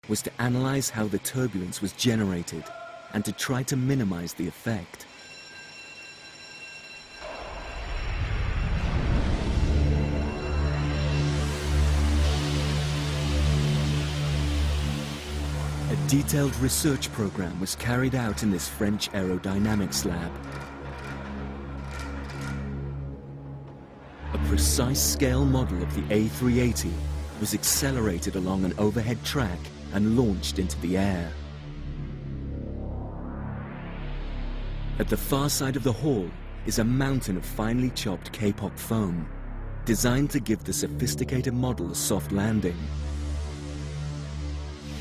was to analyze how the turbulence was generated and to try to minimize the effect. A detailed research program was carried out in this French aerodynamics lab. A precise scale model of the A380 was accelerated along an overhead track and launched into the air. At the far side of the hall is a mountain of finely chopped K-pop foam, designed to give the sophisticated model a soft landing.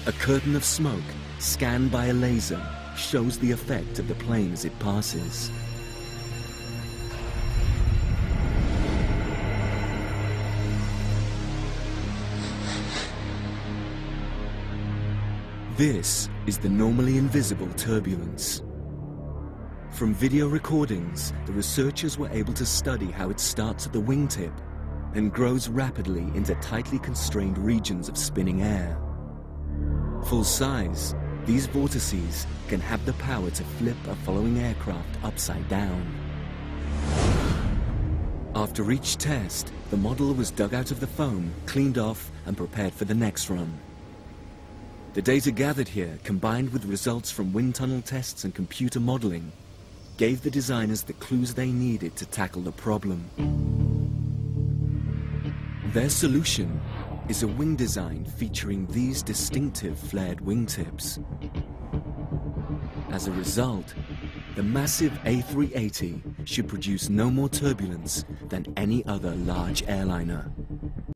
A curtain of smoke, scanned by a laser, shows the effect of the plane as it passes. This is the normally invisible turbulence. From video recordings, the researchers were able to study how it starts at the wingtip and grows rapidly into tightly constrained regions of spinning air. Full size, these vortices can have the power to flip a following aircraft upside down. After each test, the model was dug out of the foam, cleaned off, and prepared for the next run. The data gathered here, combined with results from wind tunnel tests and computer modeling, gave the designers the clues they needed to tackle the problem. Their solution is a wing design featuring these distinctive flared wingtips. As a result, the massive A380 should produce no more turbulence than any other large airliner.